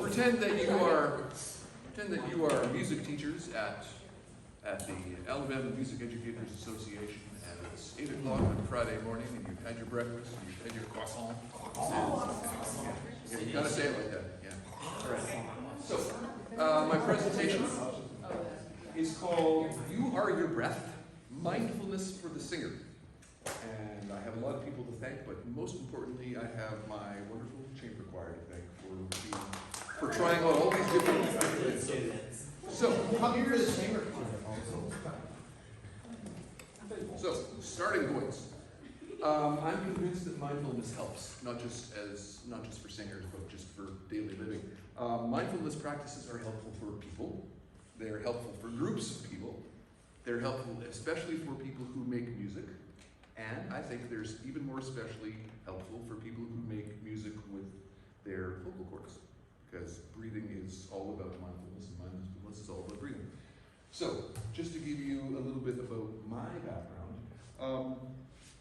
pretend that you are music teachers at the Alabama Music Educators Association, and it's 8 o'clock on Friday morning, and you've had your breakfast, and you've had your croissant. Yeah, you gotta say it like that. Yeah. All right. So, my presentation is called "You Are Your Breath: Mindfulness for the Singer." And I have a lot of people to thank, but most importantly, I have my wonderful chamber choir to thank for trying out all these different things. So, starting points. I'm convinced that mindfulness helps, not just for singers, but just for daily living. Mindfulness practices are helpful for people. They're helpful for groups of people. They're helpful especially for people who make music. And I think there's even more especially helpful for people who make music with their vocal cords, because breathing is all about mindfulness, and mindfulness is all about breathing. So, just to give you a little bit about my background,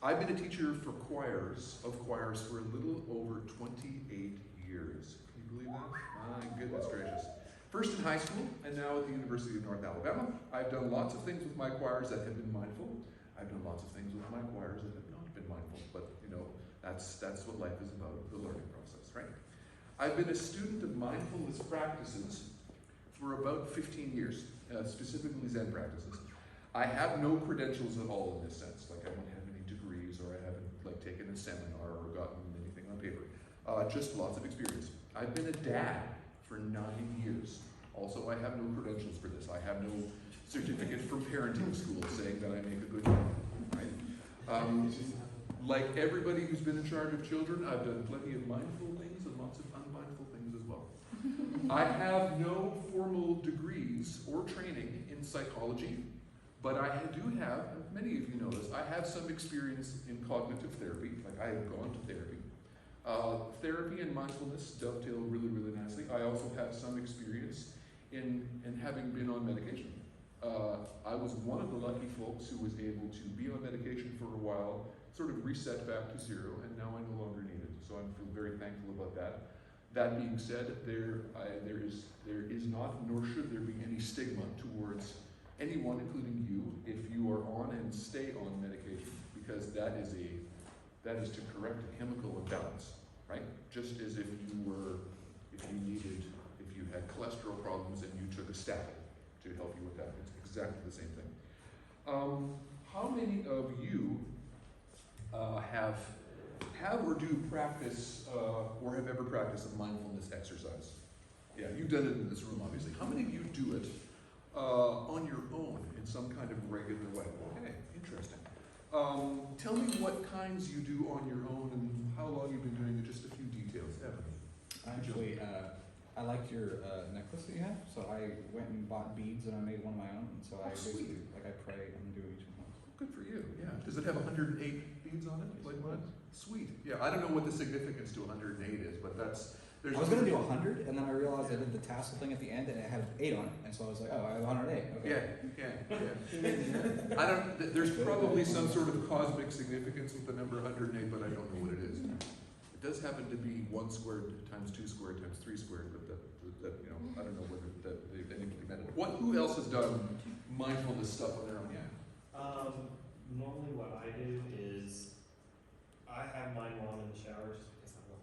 I've been a teacher of choirs for a little over 28 years. Can you believe that? My goodness gracious. First in high school, and now at the University of North Alabama. I've done lots of things with my choirs that have been mindful. I've done lots of things with my choirs that have not been mindful, but that's what life is about, the learning process, right? I've been a student of mindfulness practices for about 15 years, specifically Zen practices. I have no credentials at all in this sense, like I don't have any degrees, or I haven't taken a seminar or gotten anything on paper. Just lots of experience. I've been a dad for 9 years. Also, I have no credentials for this. I have no certificate from parenting school saying that I make a good job, right? Like everybody who's been in charge of children, I've done plenty of mindful things and lots of unmindful things as well. I have no formal degrees or training in psychology, but I do have, many of you know this, I have some experience in cognitive therapy, like I have gone to therapy. Therapy and mindfulness dovetail really, really nicely. I also have some experience in having been on medication. I was one of the lucky folks who was able to be on medication for a while, sort of reset back to zero, and now I no longer need it. So I feel very thankful about that. That being said, there is not, nor should there be any stigma towards anyone, including you, if you are on and stay on medication, because that is to correct a chemical imbalance, right? Just as if you had cholesterol problems and you took a statin to help you with that. It's exactly the same thing. How many of you have or do practice or have ever practiced a mindfulness exercise? Yeah, you've done it in this room, obviously. How many of you do it on your own in some kind of regular way? Okay, interesting. Tell me what kinds you do on your own and how long you've been doing it, just a few details. Evan. Actually, I liked your necklace that you have, so I went and bought beads and I made one of my own. And so I basically, I pray and do each one. Good for you, yeah. Does it have 108 beads on it, like mine? Sweet. Yeah, I don't know what the significance to 108 is, but there's. I was going to do 100, and then I realized I did the tassel thing at the end, and it had 8 on it, and so I was like, oh, I have 108. Okay. Yeah. There's probably some sort of cosmic significance with the number 108, but I don't know what it is. It does happen to be 1 squared times 2 squared times 3 squared, but that I don't know whether they've implemented. Who else has done mindfulness stuff on their own? Yeah. Normally what I do is I have mine while I'm in the shower just because I love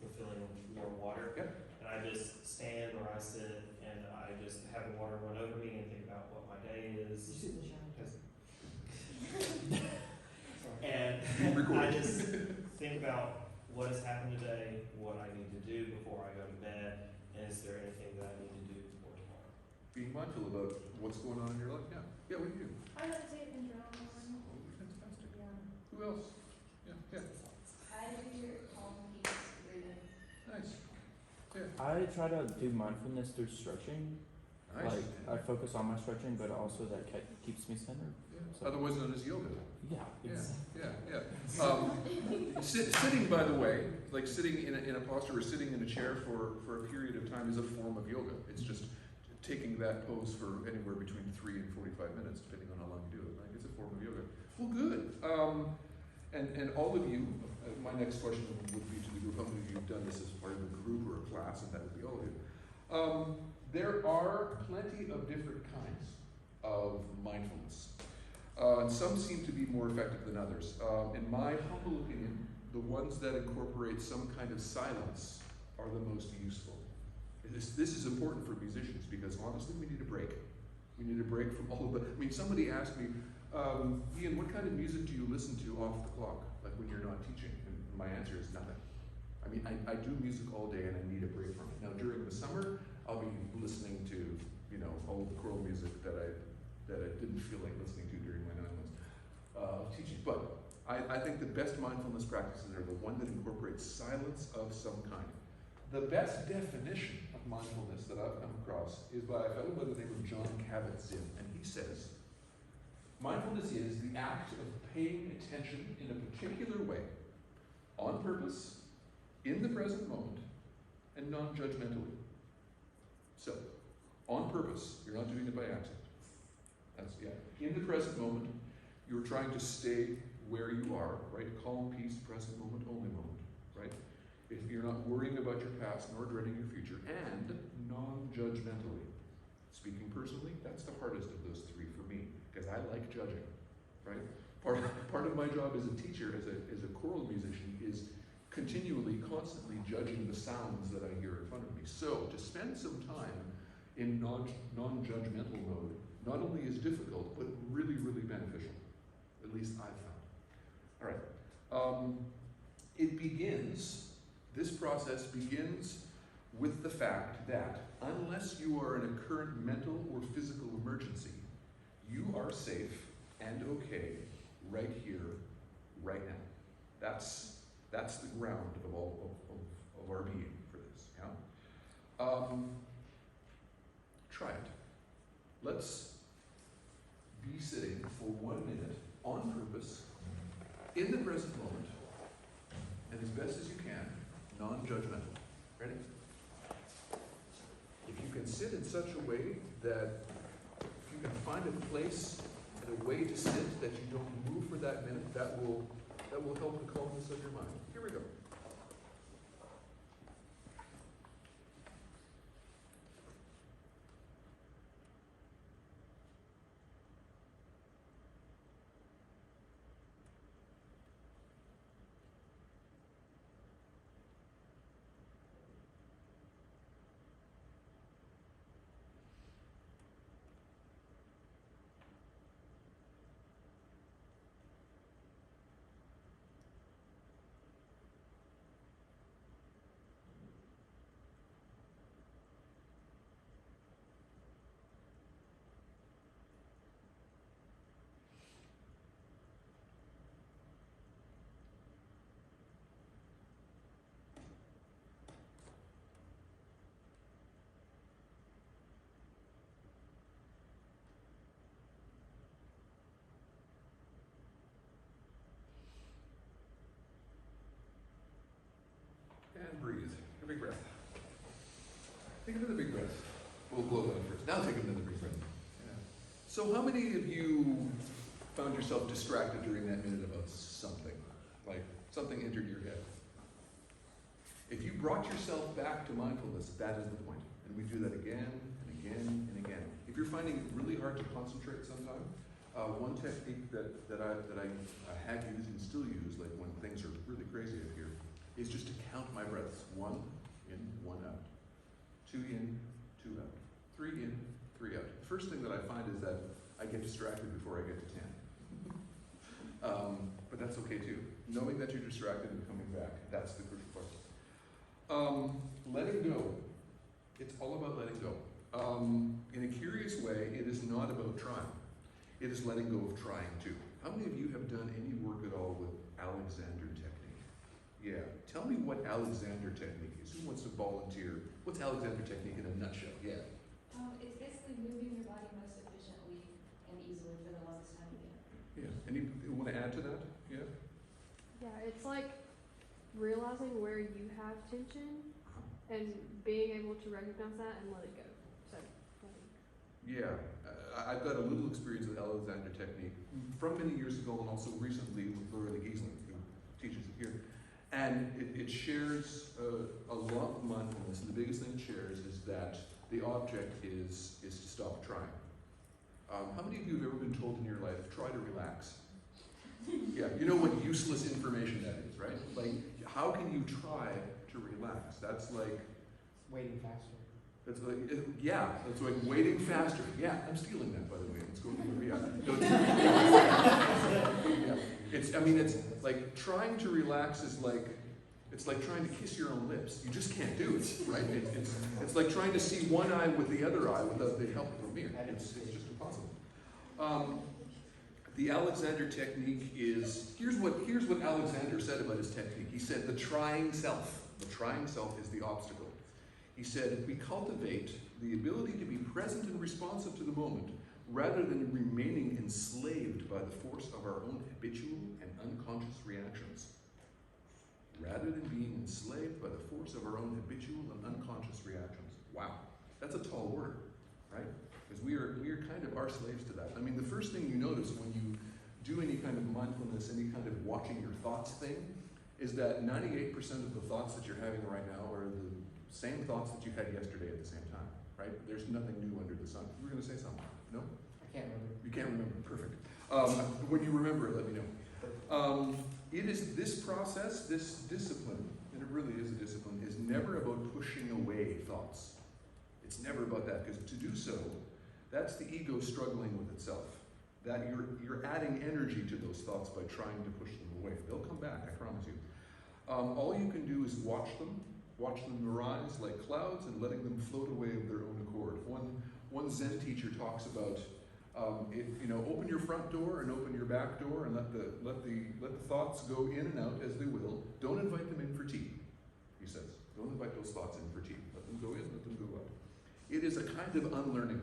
refilling more water. Yep. And I just stand or I sit and I just have the water run over me and think about what my day is. You sit in the shower? And I just think about what has happened today, what I need to do before I go to bed, and is there anything that I need to do before tomorrow? Being mindful about what's going on in your life. Yeah, what do you do? I meditate and journal. Oh, fantastic. Yeah. Who else? Yeah. I do calm peace breathing. Nice. Yeah. I try to do mindfulness through stretching. Nice. Like, I focus on my stretching, but also that keeps me centered. Yeah. So- Otherwise known as yoga. Yeah. Yeah. Sitting, by the way, like sitting in a posture or sitting in a chair for a period of time is a form of yoga. It's just taking that pose for anywhere between 3 and 45 minutes, depending on how long you do it. Right? It's a form of yoga. Well, good. And all of you, my next question would be to the group. How many of you have done this as part of a group or a class? And that would be all of you. There are plenty of different kinds of mindfulness. And some seem to be more effective than others. In my humble opinion, the ones that incorporate some kind of silence are the most useful. This is important for musicians because honestly, we need a break. We need a break from all of the. I mean, somebody asked me, Ian, what kind of music do you listen to off the clock, like when you're not teaching? And my answer is nothing. I mean, I do music all day and I need a break from it. Now, during the summer, I'll be listening to, all of the choral music that I didn't feel like listening to during my 9 months of teaching. But I think the best mindfulness practices are the one that incorporates silence of some kind. The best definition of mindfulness that I've come across is by a fellow by the name of John Kabat-Zinn, and he says, mindfulness is the act of paying attention in a particular way, on purpose, in the present moment, and non-judgmentally. So, on purpose, you're not doing it by accident. In the present moment, you're trying to stay where you are, right? Calm, peace, present moment, only moment, right? If you're not worrying about your past nor dreading your future, and non-judgmentally. Speaking personally, that's the hardest of those three for me, because I like judging, right? Part of my job as a teacher, as a choral musician, is continually, constantly judging the sounds that I hear in front of me. So, to spend some time in non-judgmental mode not only is difficult, but really, really beneficial. At least I've found. All right. This process begins with the fact that unless you are in a current mental or physical emergency, you are safe and okay right here, right now. That's the ground of all of our being for this. Yeah. Try it. Let's be sitting for 1 minute on purpose, in the present moment, and as best as you can, non-judgmental. Ready? If you can sit in such a way that if you can find a place and a way to sit that you don't move for that minute, that will help the calmness of your mind. Here we go. And breathe. A big breath. Take another big breath. We'll blow that first. Now take another big breath. Yeah. So how many of you found yourself distracted during that minute about something? Like something entered your head? If you brought yourself back to mindfulness, that is the point. And we do that again and again and again. If you're finding it really hard to concentrate sometime, one technique that I had used and still use, like when things are really crazy up here, is just to count my breaths. 1 in, 1 out. 2 in, 2 out. 3 in, 3 out. The first thing that I find is that I get distracted before I get to 10. But that's okay too. Knowing that you're distracted and coming back, that's the crucial part. Letting go. It's all about letting go. In a curious way, it is not about trying. It is letting go of trying too. How many of you have done any work at all with Alexander technique? Yeah. Tell me what Alexander technique is. Who wants to volunteer? What's Alexander technique in a nutshell? Yeah. It's basically moving your body most efficiently and easily for the longest time you can. Yeah. Any want to add to that? Yeah. Yeah, it's like realizing where you have tension and being able to recognize that and let it go. So, Yeah. I've got a little experience with Alexander technique from many years ago and also recently with Loeppky SD, who teaches it here. And it shares a lot of mindfulness, and the biggest thing it shares is that the object is to stop trying. How many of you have ever been told in your life, try to relax? Yeah, you know what useless information that is, right? Like, how can you try to relax? That's like Waiting faster. that's like that's like waiting faster. Yeah, I'm stealing that, by the way. Let's go it's like trying to relax is like it's like trying to kiss your own lips. You just can't do it, right? It's like trying to see one eye with the other eye without the help of a mirror. It's just impossible. The Alexander technique is here's what Alexander said about his technique. He said the trying self is the obstacle. He said we cultivate the ability to be present and responsive to the moment rather than remaining enslaved by the force of our own habitual and unconscious reactions. Rather than being enslaved by the force of our own habitual and unconscious reactions. Wow, that's a tall order, right? Because we are kind of our slaves to that. I mean, the first thing you notice when you do any kind of mindfulness, any kind of watching your thoughts thing, is that 98% of the thoughts that you're having right now are the same thoughts that you had yesterday at the same time, right? There's nothing new under the sun. You were going to say something, no? I can't remember. You can't remember, perfect. When you remember it, let me know. It is this process, this discipline, and it really is a discipline, is never about pushing away thoughts. It's never about that, because to do so, that's the ego struggling with itself. That you're adding energy to those thoughts by trying to push them away. They'll come back, I promise you. All you can do is watch them arise like clouds and letting them float away of their own accord. One Zen teacher talks about open your front door and open your back door and let the thoughts go in and out as they will. Don't invite them in for tea, he says. Don't invite those thoughts in for tea. Let them go in, let them go out. It is a kind of unlearning.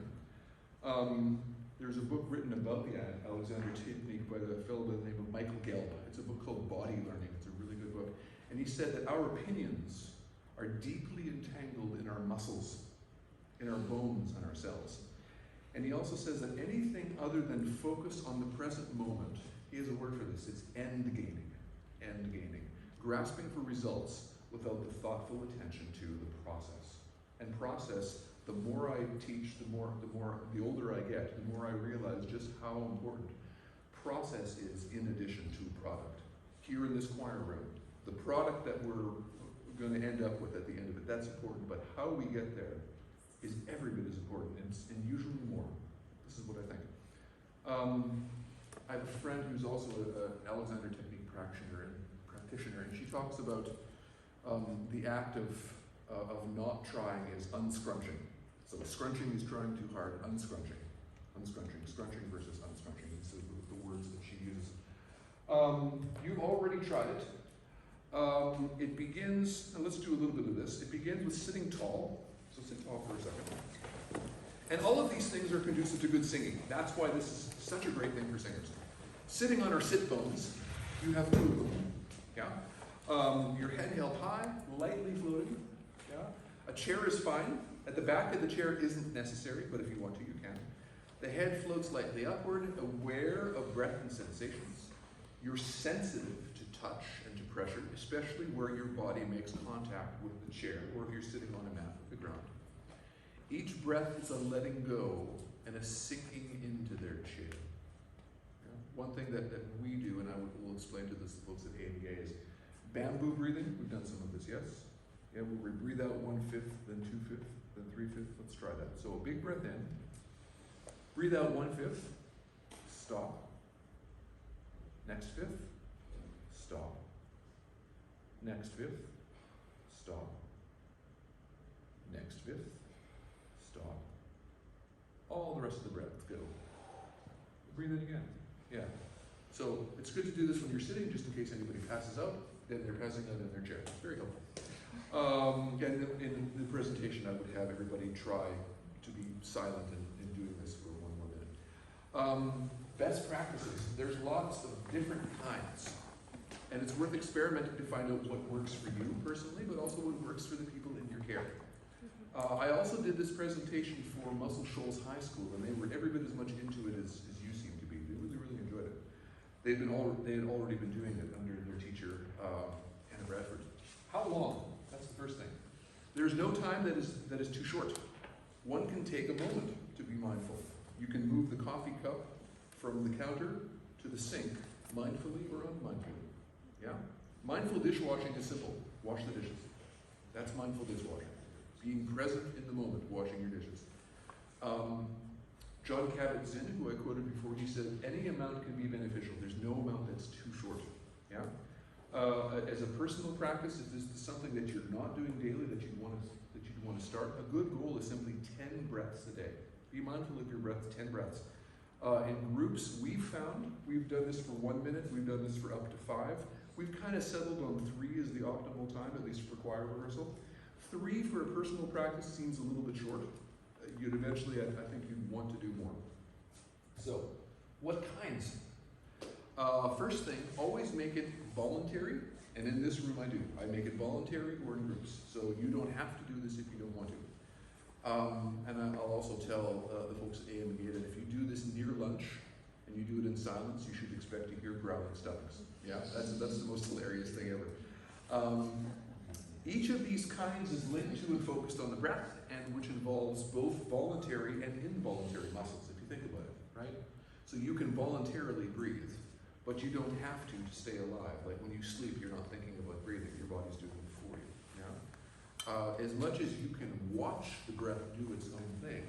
There's a book written about the Alexander technique by a fellow by the name of Michael Gelb. It's a book called Body Learning. It's a really good book. And he said that our opinions are deeply entangled in our muscles, in our bones and our cells. And he also says that anything other than focus on the present moment, he has a word for this, it's end gaining, grasping for results without the thoughtful attention to the process. And process, the more I teach, the older I get, the more I realize just how important process is in addition to product. Here in this choir room, the product that we're going to end up with at the end of it, that's important, but how we get there is every bit as important, and usually more. This is what I think. I have a friend who's also an Alexander technique practitioner, and she talks about the act of not trying is unscrunching. So scrunching is trying too hard, unscrunching scrunching versus unscrunching. These are the words that she uses. You've already tried it. It begins, and let's do a little bit of this. It begins with sitting tall. So sit tall for a second. And all of these things are conducive to good singing. That's why this is such a great thing for singers. Sitting on our sit bones, you have two of them. Yeah. Your head held high, lightly floating. Yeah. A chair is fine. At the back of the chair isn't necessary, but if you want to, you can. The head floats lightly upward, aware of breath and sensations. You're sensitive to touch and to pressure, especially where your body makes contact with the chair or if you're sitting on a mat with the ground. Each breath is a letting go and a sinking into their chair. Yeah. One thing that we do, and I will explain to this folks at ABA, is bamboo breathing. We've done some of this, yes? Yeah, where we breathe out 1/5, then 2/5, then 3/5. Let's try that. So a big breath in. Breathe out 1/5. Stop. Next fifth. Stop. Next fifth. Stop. Next fifth. Stop. All the rest of the breath. Go. Breathe in again. Yeah. So it's good to do this when you're sitting, just in case anybody passes out. Then they're passing out in their chair. It's very helpful. And in the presentation, I would have everybody try to be silent in doing this for 1 more minute. Best practices. There's lots of different kinds. And it's worth experimenting to find out what works for you personally, but also what works for the people in your care. I also did this presentation for Muscle Shoals High School, and they were every bit as much into it as you seem to be. They really, really enjoyed it. They had already been doing it under their teacher, Anna Bradford. long. That's the first thing. There's no time that is too short. One can take a moment to be mindful. You can move the coffee cup from the counter to the sink mindfully or unmindfully. Yeah? Mindful dishwashing is simple. Wash the dishes. That's mindful dishwashing. Being present in the moment, washing your dishes. John Kabat-Zinn, who I quoted before, he said, any amount can be beneficial. There's no amount that's too short. Yeah? As a personal practice, if this is something that you're not doing daily that you'd want to start, a good goal is simply 10 breaths a day. Be mindful of your breath, 10 breaths. In groups, we've done this for 1 minute, we've done this for up to 5. We've kind of settled on 3 as the optimal time, at least for choir rehearsal. 3 for a personal practice seems a little bit short. You'd eventually, I think you'd want to do more. So, what kinds? First thing, always make it voluntary, and in this room I do. I make it voluntary or in groups, so you don't have to do this if you don't want to. And I'll also tell the folks at AME that if you do this near lunch and you do it in silence, you should expect to hear growling stomachs. Yeah, that's the most hilarious thing ever. Each of these kinds is linked to and focused on the breath, and which involves both voluntary and involuntary muscles, if you think about it, right? So you can voluntarily breathe, but you don't have to stay alive. Like when you sleep, you're not thinking about breathing, your body's doing it for you. Yeah? As much as you can watch the breath do its own thing,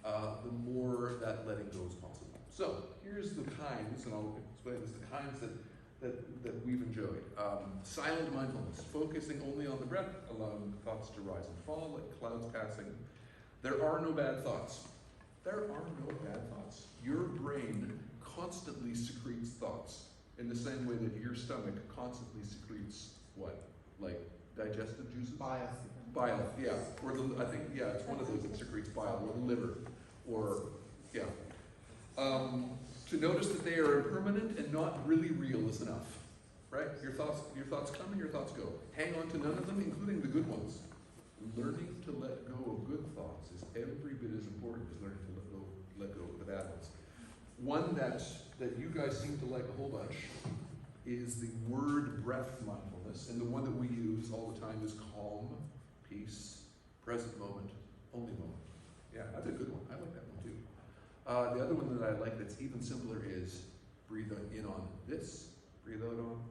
the more that letting go is possible. So here's the kinds, and I'll explain this, the kinds that we've enjoyed. Silent mindfulness, focusing only on the breath, allowing thoughts to rise and fall like clouds passing. There are no bad thoughts. There are no bad thoughts. Your brain constantly secretes thoughts in the same way that your stomach constantly secretes what? Like digestive juices? Bile. Bile, yeah. Or it's one of those that secretes bile, or the liver, or, yeah. To notice that they are impermanent and not really real is enough, right? Your thoughts come and your thoughts go. Hang on to none of them, including the good ones. Learning to let go of good thoughts is every bit as important as learning to let go of the bad ones. One that you guys seem to like a whole bunch is the word breath mindfulness, and the one that we use all the time is calm, peace, present moment, only moment. Yeah, that's a good one. I like that one too. The other one that I like that's even simpler is breathe in on this, breathe out on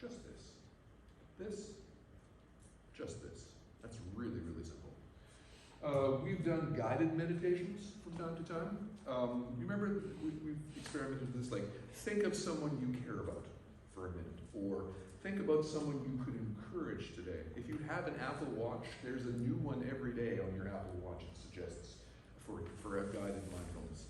just this. This, just this. That's really, really simple. We've done guided meditations from time to time. You remember we've experimented with this, like think of someone you care about for a minute, or think about someone you could encourage today. If you have an Apple Watch, there's a new one every day on your Apple Watch that suggests for a guided mindfulness.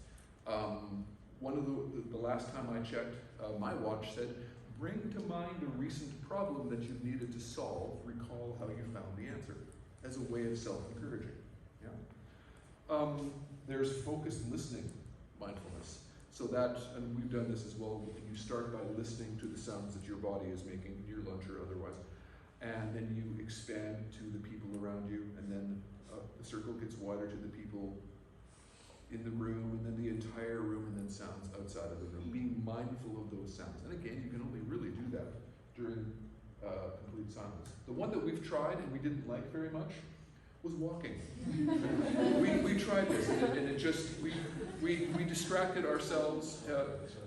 One of the last time I checked, my watch said, bring to mind a recent problem that you needed to solve, recall how you found the answer, as a way of self-encouraging. Yeah? There's focused listening mindfulness. So that, and we've done this as well, you start by listening to the sounds that your body is making, your lunch or otherwise, and then you expand to the people around you, and then the circle gets wider to the people in the room, and then the entire room, and then sounds outside of the room. Being mindful of those sounds. And again, you can only really do that during complete silence. The one that we've tried and we didn't like very much was walking. we tried this, and it just, we distracted ourselves.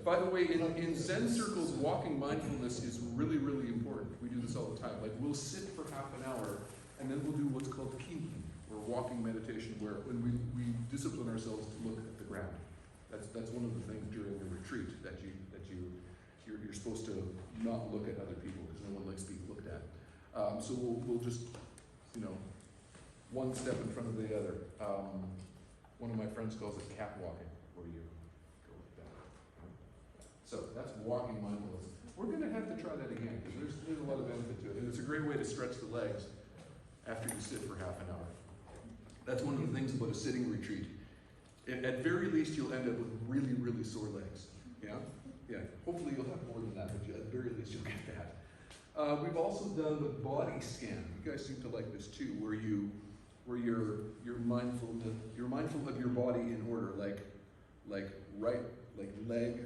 By the way, in Zen circles, walking mindfulness is really, really important. We do this all the time. Like we'll sit for half an hour, and then we'll do what's called kinki, or walking meditation, where when we discipline ourselves to look at the ground. That's one of the things during the retreat that you're supposed to not look at other people because no one likes being looked at. So we'll just, one step in front of the other. One of my friends calls it cat walking, where you go like that. So that's walking mindfulness. We're going to have to try that again because there's a lot of benefit to it, and it's a great way to stretch the legs after you sit for half an hour. That's one of the things about a sitting retreat. At very least, you'll end up with really, really sore legs. Yeah? Yeah. Hopefully you'll have more than that, but at very least you'll get that. We've also done the body scan. You guys seem to like this too, where you're mindful of your body in order, like right leg,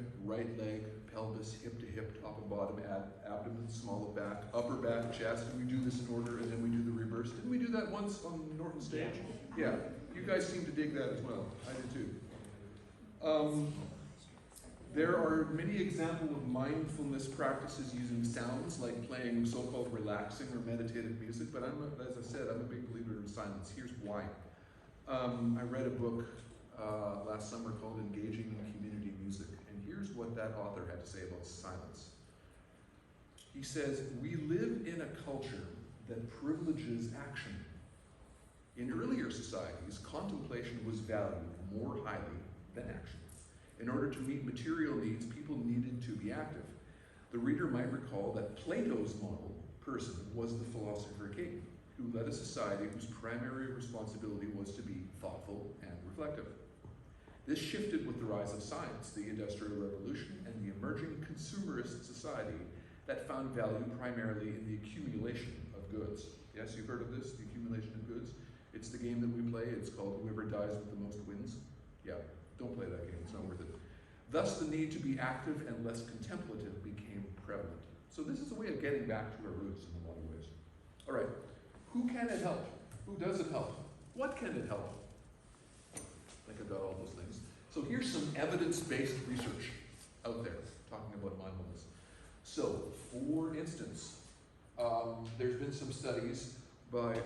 pelvis, hip to hip, top and bottom, abdomen, small of back, upper back, chest, and we do this in order, and then we do the reverse. Didn't we do that once on Norton stage? Yeah. You guys seem to dig that as well. I do too. There are many examples of mindfulness practices using sounds, like playing so-called relaxing or meditative music, but as I said, I'm a big believer in silence. Here's why. I read a book last summer called Engaging in Community Music, and here's what that author had to say about silence. He says, we live in a culture that privileges action. In earlier societies, contemplation was valued more highly than action. In order to meet material needs, people needed to be active. The reader might recall that Plato's model person was the philosopher king, who led a society whose primary responsibility was to be thoughtful and reflective. This shifted with the rise of science, the Industrial Revolution, and the emerging consumerist society that found value primarily in the accumulation of goods. Yes, you've heard of this, the accumulation of goods? It's the game that we play. It's called Whoever Dies with the Most Wins. Yeah, don't play that game. It's not worth it. Thus, the need to be active and less contemplative became prevalent. So this is a way of getting back to our roots in a lot of ways. All right, who can it help? Who does it help? What can it help? I think I've got all those things. So here's some evidence-based research out there talking about mindfulness. So, for instance, there's been some studies by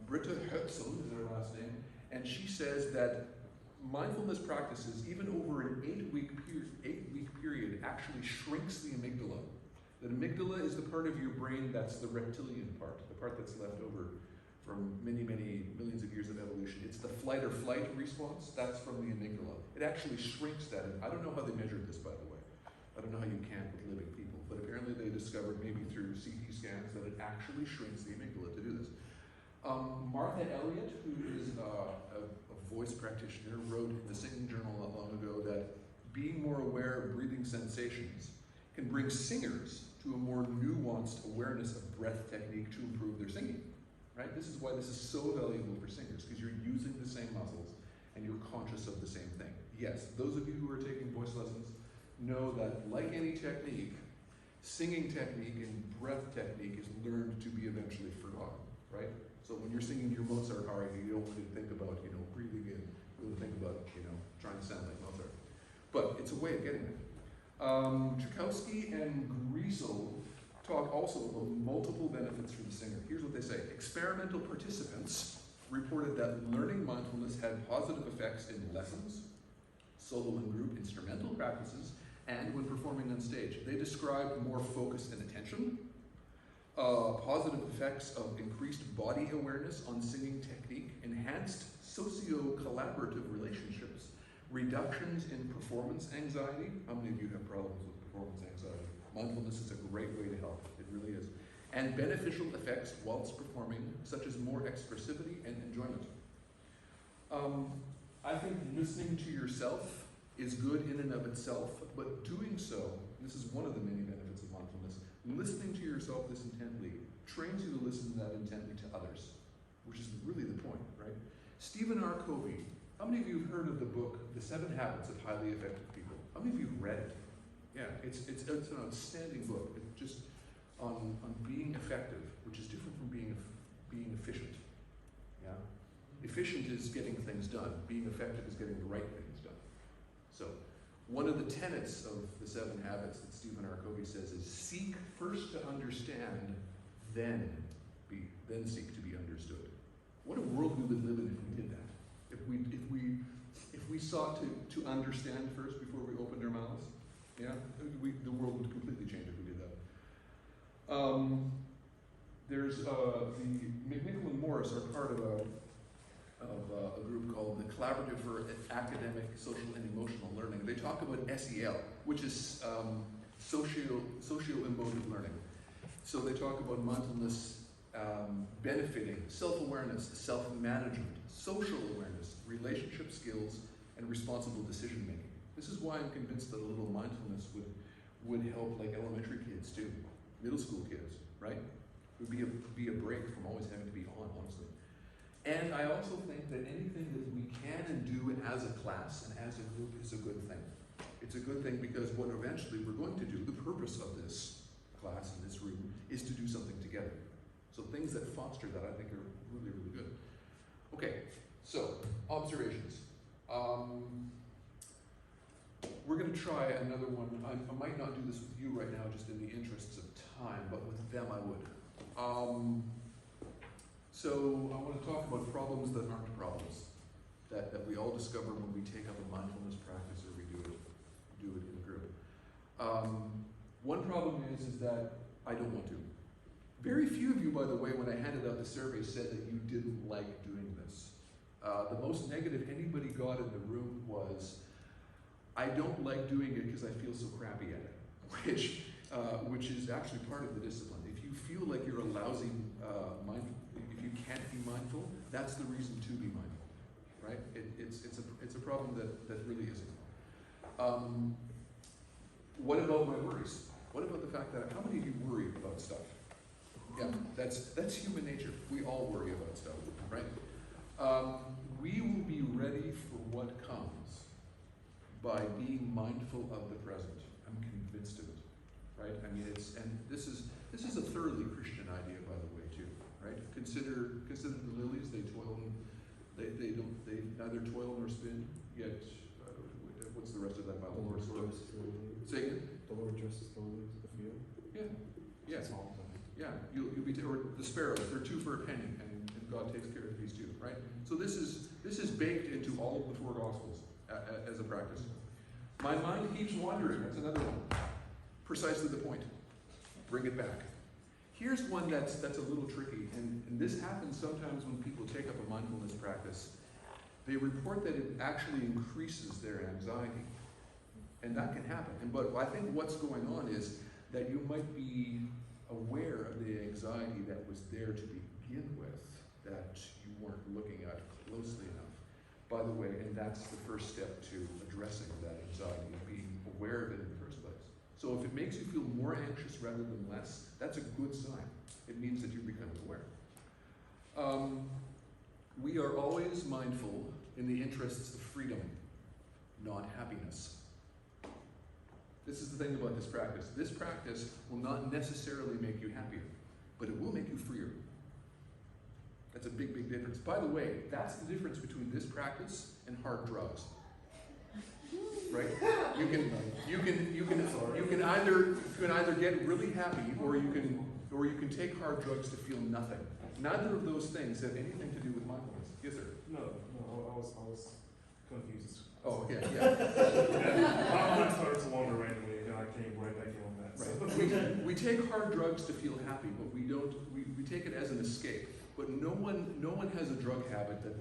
Britta Hötzel, is her last name, and she says that mindfulness practices, even over an 8-week period, actually shrinks the amygdala. The amygdala is the part of your brain that's the reptilian part, the part that's left over from many, many millions of years of evolution. It's the flight or flight response, that's from the amygdala. It actually shrinks that. And I don't know how they measured this, by the way. I don't know how you can with living people, but apparently they discovered, maybe through CT scans, that it actually shrinks the amygdala to do this. Martha Elliott, who is a voice practitioner, wrote in the Singing Journal not long ago that being more aware of breathing sensations can bring singers to a more nuanced awareness of breath technique to improve their singing. Right? This is why this is so valuable for singers, because you're using the same muscles and you're conscious of the same thing. Yes, those of you who are taking voice lessons know that, like any technique, singing technique and breath technique is learned to be eventually forgotten, right? So when you're singing your Mozart aria, you don't really think about, breathing in. You really think about, trying to sound like Mozart. But it's a way of getting it. Tchaikovsky and Griesel talk also about multiple benefits for the singer. Here's what they say. Experimental participants reported that learning mindfulness had positive effects in lessons, solo and group instrumental practices, and when performing on stage. They described more focus and attention, positive effects of increased body awareness on singing technique, enhanced socio-collaborative relationships, reductions in performance anxiety. How many of you have problems with performance anxiety? Mindfulness is a great way to help. It really is. And beneficial effects whilst performing, such as more expressivity and enjoyment. I think listening to yourself is good in and of itself, but doing so, this is one of the many benefits of mindfulness, listening to yourself this intently trains you to listen that intently to others, which is really the point, right? Stephen R. Covey, how many of you have heard of the book, The 7 Habits of Highly Effective People? How many of you have read it? Yeah, it's an outstanding book. It's just on being effective, which is different from being efficient. Yeah, efficient is getting things done. Being effective is getting the right things done. So, one of the tenets of the 7 habits that Stephen R. Covey says is seek first to understand, then seek to be understood. What a world we would live in if we did that. If we sought to understand first before we opened our mouths. Yeah, the world would completely change if we did that. There's the McNichol and Morris are part of a group called the Collaborative for Academic, Social, and Emotional Learning. They talk about SEL, which is socio-emotive learning. So they talk about mindfulness benefiting self-awareness, self-management, social awareness, relationship skills, and responsible decision-making. This is why I'm convinced that a little mindfulness would help like elementary kids too, middle school kids, right? It would be a break from always having to be on, honestly. And I also think that anything that we can and do as a class and as a group is a good thing. It's a good thing because what eventually we're going to do, the purpose of this class in this room, is to do something together. So things that foster that I think are really, really good. Okay, so observations. We're going to try another one. I might not do this with you right now, just in the interests of time, but with them I would. So I want to talk about problems that aren't problems, that we all discover when we take up a mindfulness practice or we do it in a group. One problem is that I don't want to. Very few of you, by the way, when I handed out the survey, said that you didn't like doing this. The most negative anybody got in the room was, I don't like doing it because I feel so crappy at it, which is actually part of the discipline. If you feel like you're a lousy if you can't be mindful, that's the reason to be mindful, right? It's a problem that really isn't. What about my worries? What about the fact that, how many of you worry about stuff? Yeah, that's human nature. We all worry about stuff, right? We will be ready for what comes by being mindful of the present. I'm convinced of it, right? I mean, this is a thoroughly Christian idea, by the way, too, right? Consider the lilies. They neither toil nor spin. Yet, what's the rest of that Bible verse? Say again. The Lord dresses the lilies of the field. Yeah. Yeah. That's all of them. Yeah, you'll be, or the sparrows, they're 2 for a penny, and God takes care of these too, right? So this is baked into all of the 4 Gospels as a practice. My mind keeps wandering, that's another one. Precisely the point. Bring it back. Here's one that's a little tricky, and this happens sometimes when people take up a mindfulness practice. They report that it actually increases their anxiety. And that can happen. But I think what's going on is that you might be aware of the anxiety that was there to begin with, that you weren't looking at closely enough. By the way, and that's the first step to addressing that anxiety, being aware of it in the first place. So if it makes you feel more anxious rather than less, that's a good sign. It means that you're becoming aware. We are always mindful in the interests of freedom, not happiness. This is the thing about this practice. This practice will not necessarily make you happier, but it will make you freer. That's a big, big difference. By the way, that's the difference between this practice and hard drugs. Right? You can either get really happy, or you can take hard drugs to feel nothing. Neither of those things have anything to do with mindfulness. Yes, sir. No, I was confused. Oh, okay, yeah. My mind started to wander randomly, and I came right back in on that. Right. We take hard drugs to feel happy, but we take it as an escape. But no one has a drug habit that's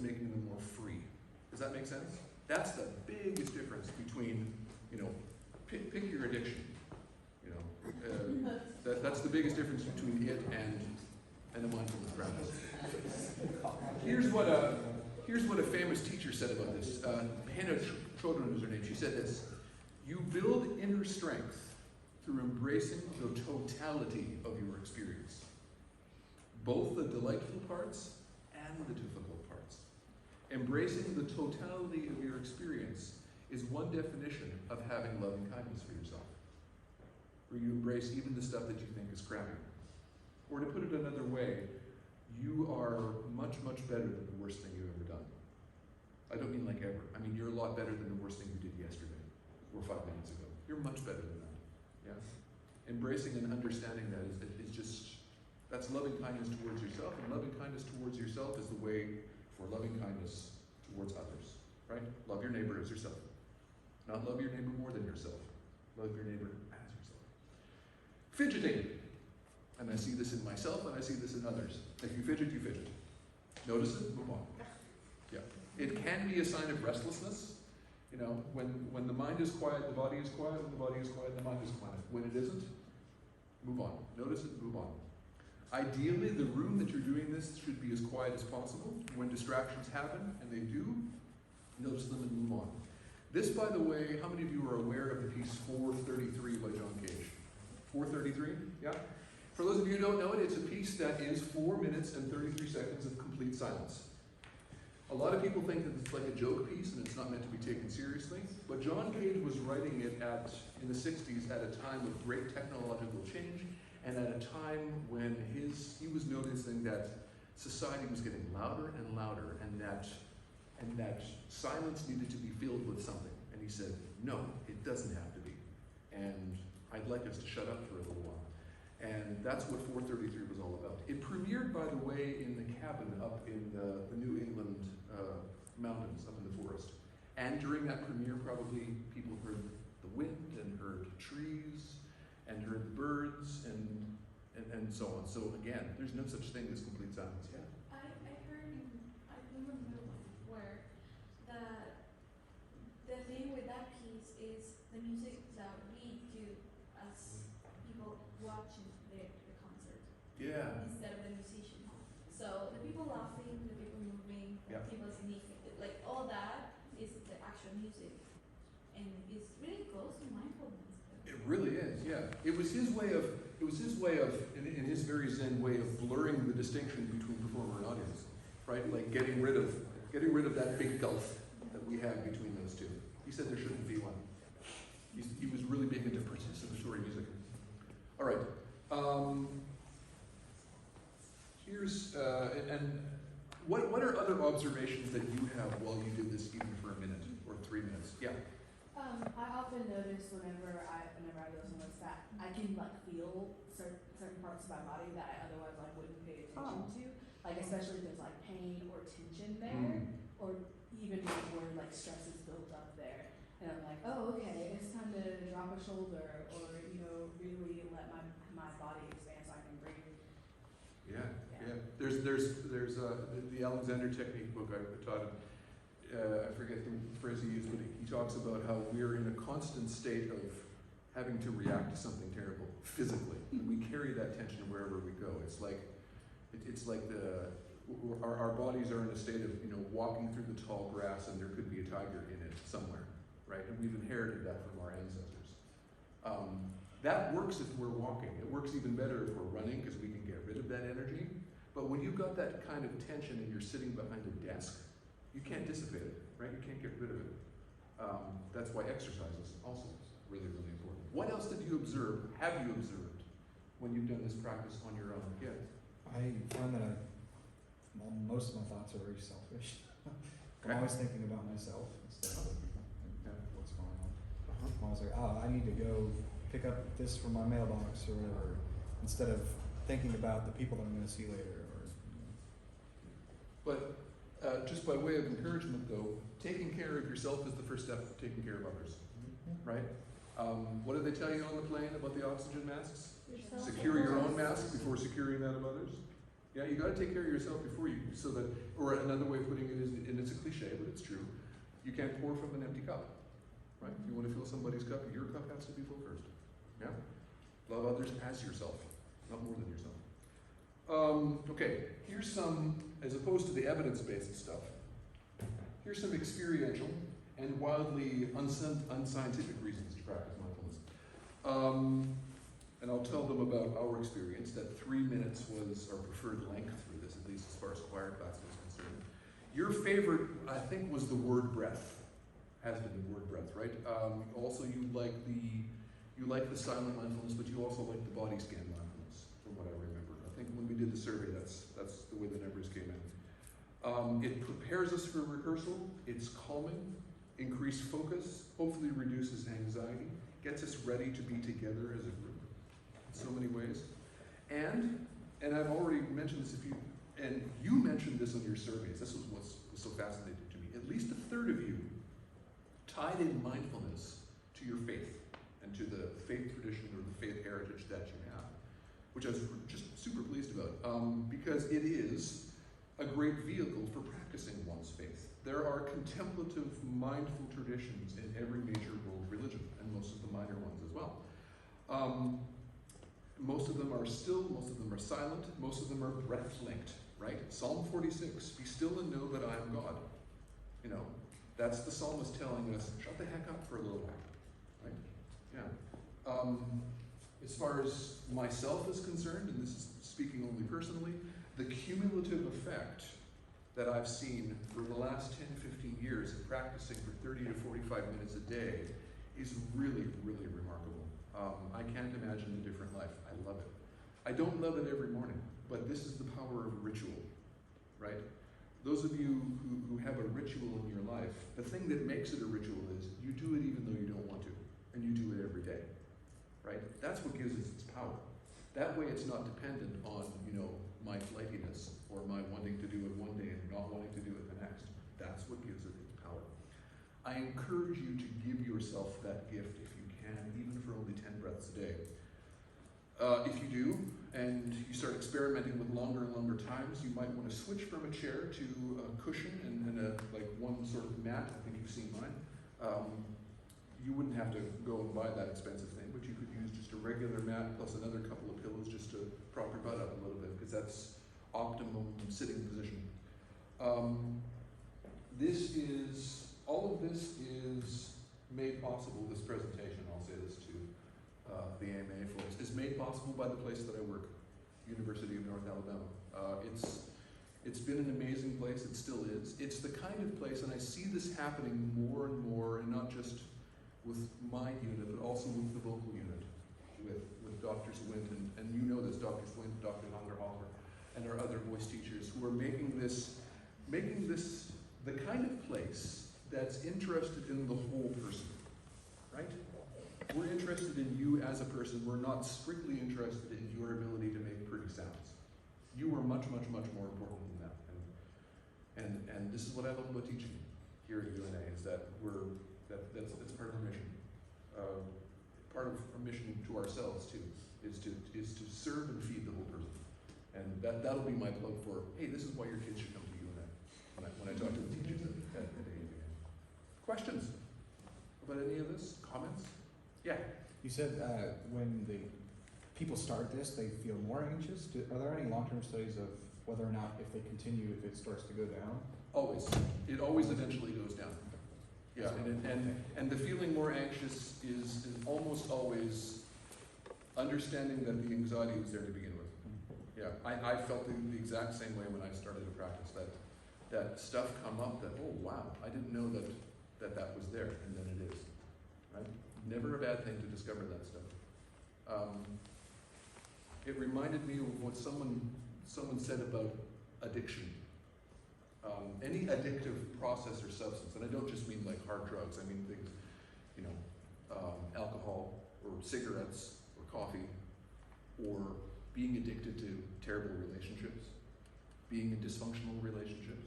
making them more free. Does that make sense? That's the biggest difference between, pick your addiction. That's the biggest difference between it and the mindfulness practice. Here's what a famous teacher said about this. Hannah Chodron is her name. She said this: "You build inner strength through embracing the totality of your experience, both the delightful parts and the difficult parts. Embracing the totality of your experience is one definition of having loving kindness for yourself, where you embrace even the stuff that you think is crappy. Or to put it another way, you are much, much better than the worst thing you've ever done. I don't mean like ever. I mean, you're a lot better than the worst thing you did yesterday or 5 minutes ago. You're much better than that. Yeah? Embracing and understanding that is just, that's loving kindness towards yourself, and loving kindness towards yourself is the way for loving kindness towards others, right? Love your neighbor as yourself. Not love your neighbor more than yourself. Love your neighbor as yourself. Fidgeting. And I see this in myself, and I see this in others. If you fidget, you fidget. Notice it, move on. Yeah. It can be a sign of restlessness. When the mind is quiet, the body is quiet. When the body is quiet, the mind is quiet. When it isn't, move on. Notice it, move on. Ideally, the room that you're doing this should be as quiet as possible. When distractions happen, and they do, notice them and move on. This, by the way, how many of you are aware of the piece 433 by John Cage? 433? Yeah? For those of you who don't know it, it's a piece that is 4 minutes and 33 seconds of complete silence. A lot of people think that it's like a joke piece and it's not meant to be taken seriously, but John Cage was writing it in the 60s at a time of great technological change and at a time when he was noticing that society was getting louder and louder and that silence needed to be filled with something. And he said, no, it doesn't have to be. And I'd like us to shut up for a little while. And that's what 433 was all about. It premiered, by the way, in the cabin up in the New England mountains, up in the forest. And during that premiere, probably people heard the wind and heard trees and heard the birds and so on. So again, there's no such thing as complete silence. Yeah. I heard I remember where the thing with that piece is the music that we do as people watching the concert Yeah. instead of the musician. So the people laughing, the people moving, Yeah. the people sneezing, like all that is the actual music, and it's really close to mindfulness. It really is, yeah. It was his way of, in his very Zen way of blurring the distinction between performer and audience, right? Like getting rid of that big gulf that we have between those two. He said there shouldn't be one. He was really big into participatory music. All right. Here's, and what are other observations that you have while you did this even for a minute or 3 minutes? Yeah. I often notice whenever I go somewhere that I can like feel certain parts of my body that I otherwise like wouldn't pay attention to, like especially if there's like pain or tension there, or even where like stress is built up there, and I'm like, oh okay, it's time to drop a shoulder, or really let my body expand so I can breathe. Yeah. There's the Alexander Technique book I taught him. I forget the phrase he used, but he talks about how we're in a constant state of having to react to something terrible physically. And we carry that tension wherever we go. It's like our bodies are in a state of walking through the tall grass, and there could be a tiger in it somewhere, right? And we've inherited that from our ancestors. That works if we're walking. It works even better if we're running because we can get rid of that energy. But when you've got that kind of tension and you're sitting behind a desk, you can't dissipate it, right? You can't get rid of it. That's why exercise is also really, really important. What else have you observed when you've done this practice on your own? Yeah. I find that most of my thoughts are very selfish. Okay. I'm always thinking about myself instead of other people and what's going on. Uh-huh. I'm always like, oh, I need to go pick up this from my mailbox or whatever, instead of thinking about the people that I'm going to see later. But just by way of encouragement, though, taking care of yourself is the first step of taking care of others, right? What did they tell you on the plane about the oxygen masks? Secure your own mask before securing that of others. Yeah, you got to take care of yourself before you, so that, or another way of putting it is, and it's a cliche, but it's true, you can't pour from an empty cup, right? If you want to fill somebody's cup, your cup has to be full first. Yeah? Love others as yourself, not more than yourself. Okay, here's some, as opposed to the evidence-based stuff, here's some experiential and wildly unscientific reasons to practice mindfulness. And I'll tell them about our experience, that 3 minutes was our preferred length for this, at least as far as choir class was concerned. Your favorite, I think, was the word breath, has been the word breath, right? Also, you like the silent mindfulness, but you also like the body scan mindfulness, from what I remember. I think when we did the survey, that's the way the numbers came in. It prepares us for rehearsal. It's calming, increased focus, hopefully reduces anxiety, gets us ready to be together as a group in so many ways. And I've already mentioned this, and you mentioned this on your surveys. This was what was so fascinating to me. At least a third of you tied in mindfulness to your faith and to the faith tradition or the faith heritage that you have, which I was just super pleased about, because it is a great vehicle for practicing one's faith. There are contemplative, mindful traditions in every major world religion, and most of the minor ones as well. Most of them are still, most of them are silent, most of them are breath-linked, right? Psalm 46, be still and know that I am God. That's the psalmist telling us, shut the heck up for a little while, right? Yeah. As far as myself is concerned, and this is speaking only personally, the cumulative effect that I've seen for the last 10, 15 years of practicing for 30 to 45 minutes a day is really, really remarkable. I can't imagine a different life. I love it. I don't love it every morning, but this is the power of ritual, right? Those of you who have a ritual in your life, the thing that makes it a ritual is you do it even though you don't want to, and you do it every day, right? That's what gives it its power. That way it's not dependent on, my flightiness or my wanting to do it one day and not wanting to do it the next. That's what gives it its power. I encourage you to give yourself that gift if you can, even for only 10 breaths a day. If you do, and you start experimenting with longer and longer times, you might want to switch from a chair to a cushion and one sort of mat. I think you've seen mine. You wouldn't have to go and buy that expensive thing, but you could use just a regular mat plus another couple of pillows just to prop your butt up a little bit, because that's optimum sitting position. All of this is made possible, this presentation, I'll say this to the AMA folks, is made possible by the place that I work, University of North Alabama. It's been an amazing place, it still is. It's the kind of place, and I see this happening more and more, and not just with my unit, but also with the vocal unit, with Dr. Swint, and you know this, Dr. Swint, Dr. Hungerhofer, and our other voice teachers who are making this the kind of place that's interested in the whole person, right? We're interested in you as a person. We're not strictly interested in your ability to make pretty sounds. You are much, much, much more important than that. And this is what I love about teaching here at UNA, is that that's part of our mission. Part of our mission to ourselves too is to serve and feed the whole person. And that'll be my plug for, hey, this is why your kids should come to UNA when I talk to the teachers at AMA. Questions about any of this? Comments? Yeah. You said when the people start this, they feel more anxious. Are there any long-term studies of whether or not if they continue, if it starts to go down? Always. It always eventually goes down. Yeah, and the feeling more anxious is almost always understanding that the anxiety was there to begin with. Yeah, I felt the exact same way when I started to practice, that stuff come up that, oh wow, I didn't know that was there, and then it is, right? Never a bad thing to discover that stuff. It reminded me of what someone said about addiction. Any addictive process or substance, and I don't just mean like hard drugs, I mean things, alcohol or cigarettes or coffee, or being addicted to terrible relationships, being in dysfunctional relationships.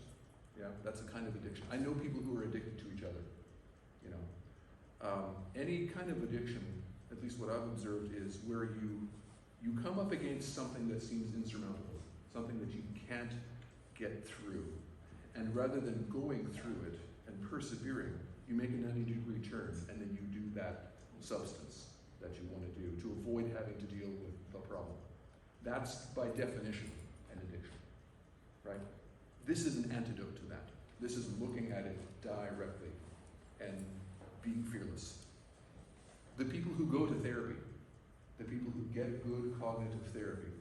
Yeah, that's a kind of addiction. I know people who are addicted to each other. Any kind of addiction, at least what I've observed, is where you come up against something that seems insurmountable, something that you can't get through. And rather than going through it and persevering, you make a 90-degree turn, and then you do that substance that you want to do to avoid having to deal with the problem. That's, by definition, an addiction, right? This is an antidote to that. This is looking at it directly and being fearless. The people who go to therapy, the people who get good cognitive therapy,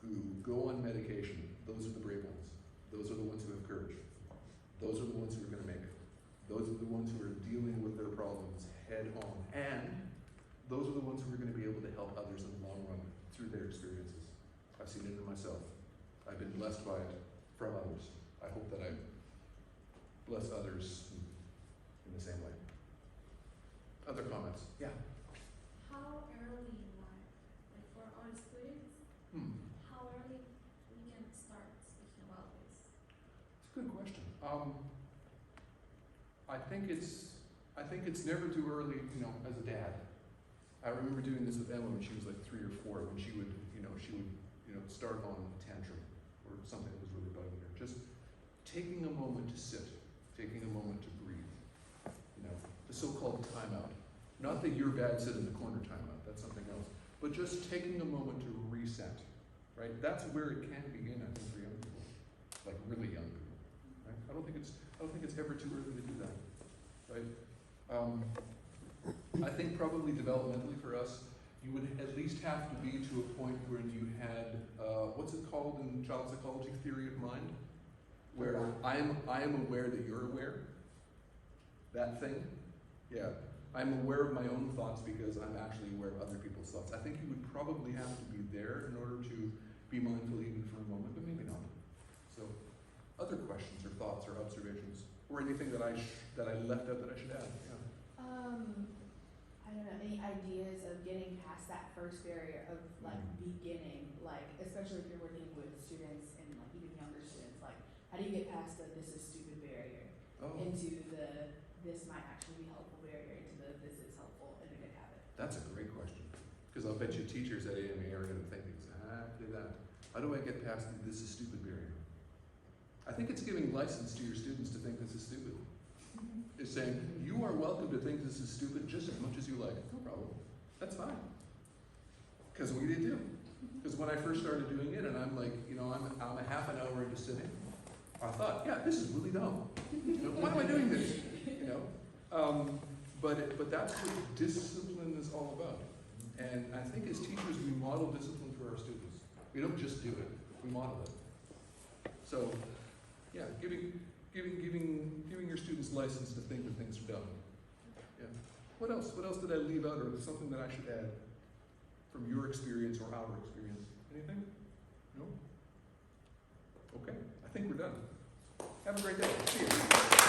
who go on medication, those are the brave ones. Those are the ones who have courage. Those are the ones who are going to make it. Those are the ones who are dealing with their problems head on. And those are the ones who are going to be able to help others in the long run through their experiences. I've seen it in myself. I've been blessed by it from others. I hope that I bless others in the same way. Other comments? Yeah. How early in life, like for our students, how early we can start speaking about this? It's a good question. I think it's never too early, as a dad. I remember doing this with Emma when she was like 3 or 4, when she would start on a tantrum or something was really bugging her. Just taking a moment to sit, taking a moment to breathe. The so-called timeout. Not that you're bad, sit in the corner timeout. That's something else. But just taking a moment to reset, right? That's where it can begin, I think, for young people, like really young people. Right? I don't think it's ever too early to do that, right? I think probably developmentally for us, you would at least have to be to a point where you had, what's it called in child psychology, theory of mind? where I am aware that you're aware. That thing, yeah. I'm aware of my own thoughts because I'm actually aware of other people's thoughts. I think you would probably have to be there in order to be mindful even for a moment, but maybe not. So, other questions or thoughts or observations, or anything that I left out that I should add? Yeah. I don't know, any ideas of getting past that first barrier of like beginning, like especially if you're working with students and like even younger students, like how do you get past the this is stupid barrier into the this might actually be helpful barrier into the this is helpful and a good habit? That's a great question, because I'll bet you teachers at AMA are going to think exactly that. How do I get past the this is stupid barrier? I think it's giving license to your students to think this is stupid. It's saying, you are welcome to think this is stupid just as much as you like. No problem. That's fine. Because we did too. Because when I first started doing it, and I'm like, I'm a half an hour into sitting, I thought, yeah, this is really dumb. Why am I doing this? But that's what discipline is all about. And I think as teachers, we model discipline for our students. We don't just do it, we model it. So, yeah, giving your students license to think that things are dumb. Yeah. What else? What else did I leave out, or something that I should add from your experience or our experience? Anything? No? Okay, I think we're done. Have a great day. See you.